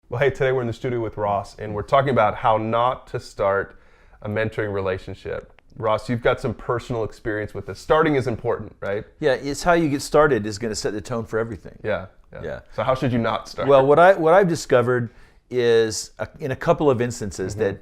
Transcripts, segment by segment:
Well, hey, today we're in the studio with Ross, and we're talking about how not to start a mentoring relationship. Ross, you've got some personal experience with this. Starting is important, right? Yeah, it's how you get started is going to set the tone for everything. Yeah. Yeah. So how should you not start? Well, what I've discovered is in a couple of instances that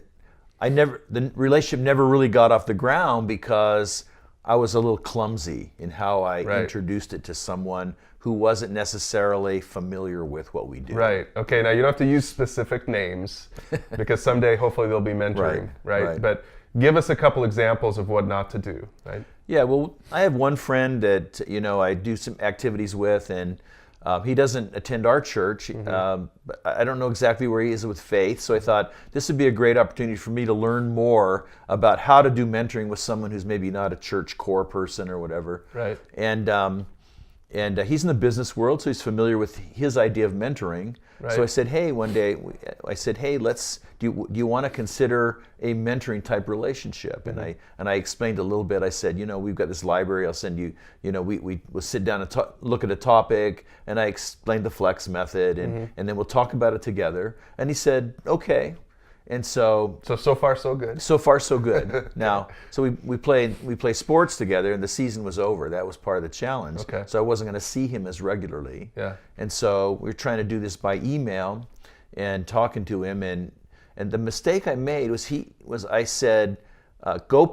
the relationship never really got off the ground because I was a little clumsy in how I introduced it to someone who wasn't necessarily familiar with what we do. Right. Okay. Now you don't have to use specific names because someday hopefully they'll be mentoring, right? But give us a couple examples of what not to do, right? Yeah. Well, I have one friend that I do some activities with, and he doesn't attend our church. I don't know exactly where he is with faith, so I thought this would be a great opportunity for me to learn more about how to do mentoring with someone who's maybe not a church core person or whatever. Right. And he's in the business world, so he's familiar with his idea of mentoring. Right. So I said, hey, one day, hey, do you want to consider a mentoring type relationship? And I explained a little bit. I said, we've got this library. I'll send you. We'll sit down and look at a topic, and I explained the flex method, and then we'll talk about it together. And he said, okay. And so far so good. So far so good. Now, so we play sports together, and the season was over. That was part of the challenge. Okay. So I wasn't going to see him as regularly. Yeah. And so we were trying to do this by email, and talking to him, and the mistake I made was I said, go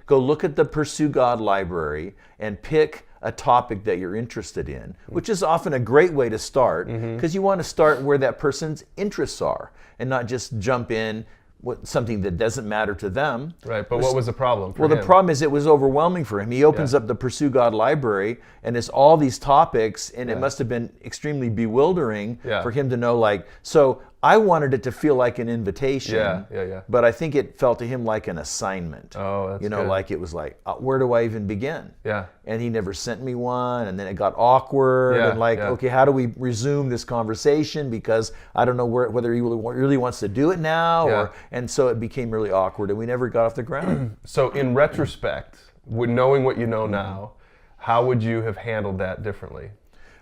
look at the Pursue God library and pick a topic that you're interested in, which is often a great way to start because you want to start where that person's interests are and not just jump in with something that doesn't matter to them. Right, but what was the problem for him? Well, the problem is it was overwhelming for him. He opens up the Pursue God library, and there's all these topics, and it must have been extremely bewildering for him to know, so I wanted it to feel like an invitation, but I think it felt to him like an assignment. Oh, that's good. Like it was like, where do I even begin? Yeah. And he never sent me one, and then it got awkward, okay, how do we resume this conversation? Because I don't know whether he really wants to do it now, and so it became really awkward, and we never got off the ground. So in retrospect, knowing what you know now, how would you have handled that differently?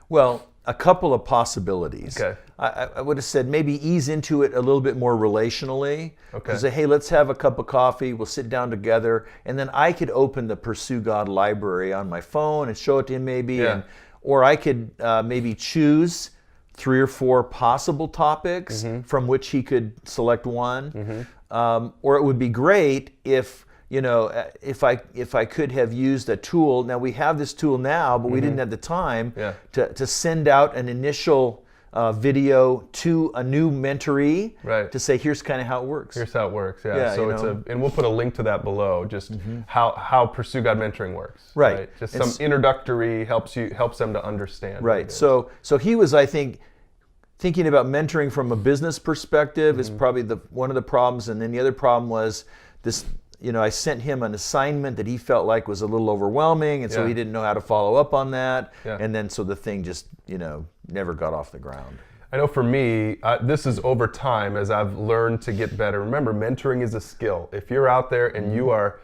Well, a couple of possibilities. Okay. I would have said maybe ease into it a little bit more relationally. Okay. Say, hey, let's have a cup of coffee. We'll sit down together, and then I could open the Pursue God library on my phone and show it to him maybe, or I could maybe choose 3 or 4 possible topics from which he could select one. Or it would be great if I could have used a tool. Now we have this tool now, but we didn't have the time to send out an initial video to a new mentoree to say, here's kind of how it works. Here's how it works. So and we'll put a link to that below. Just how Pursue God Mentoring works. Right. Just some introductory helps them to understand. Right. So he was, I think, thinking about mentoring from a business perspective is probably one of the problems, and then the other problem was this. I sent him an assignment that he felt like was a little overwhelming, and so he didn't know how to follow up on that. And then so the thing just, never got off the ground. I know for me, this is over time as I've learned to get better. Remember, mentoring is a skill. If you're out there and you want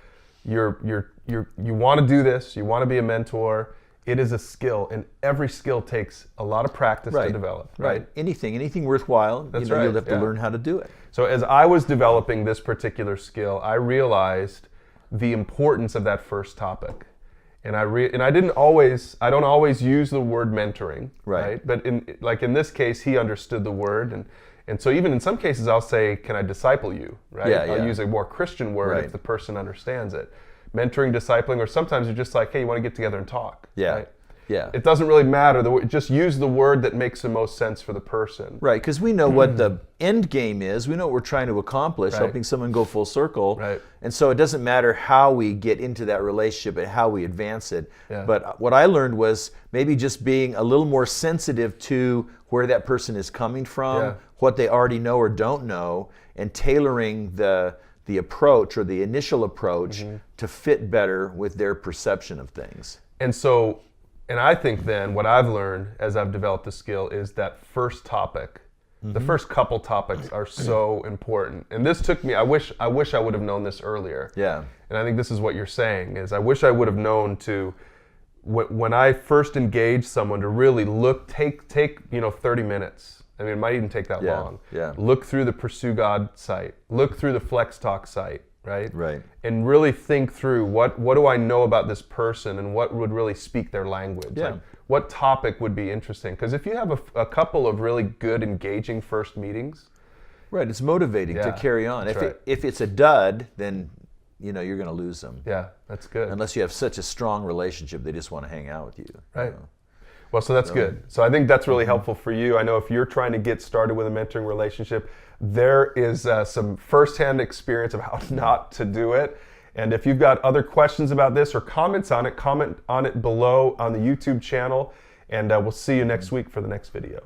to do this, you want to be a mentor, it is a skill, and every skill takes a lot of practice to develop. Right. Anything worthwhile, you'll have to learn how to do it. So as I was developing this particular skill, I realized the importance of that first topic, and I don't always use the word mentoring, right? But in this case, he understood the word, and so even in some cases, I'll say, "Can I disciple you?" Right? I'll use a more Christian word if the person understands it. Mentoring, discipling, or sometimes you're just like, hey, you want to get together and talk. Right? It doesn't really matter. Just use the word that makes the most sense for the person. Right, because we know what the end game is. We know what we're trying to accomplish, helping someone go full circle. Right. And so it doesn't matter how we get into that relationship and how we advance it. But what I learned was maybe just being a little more sensitive to where that person is coming from, what they already know or don't know, and tailoring the approach or the initial approach to fit better with their perception of things. And I think then what I've learned as I've developed the skill is that first topic, the first couple topics are so important. And this took me, I wish I would have known this earlier. Yeah. And I think this is what you're saying is I wish I would have known to, when I first engage someone to really take 30 minutes I mean, it might even take that long. Yeah. Look through the Pursue God site. Look through the Flex Talk site, right? Right. And really think through what do I know about this person and what would really speak their language. Yeah. Like, what topic would be interesting? Because if you have a couple of really good, engaging first meetings. Right, it's motivating to carry on. If it's a dud, then you're going to lose them. Yeah, that's good. Unless you have such a strong relationship, they just want to hang out with you. Right. Well, so that's good. So I think that's really helpful for you. I know if you're trying to get started with a mentoring relationship, there is some firsthand experience of how not to do it. And if you've got other questions about this or comments on it, comment on it below on the YouTube channel. And we'll see you next week for the next video.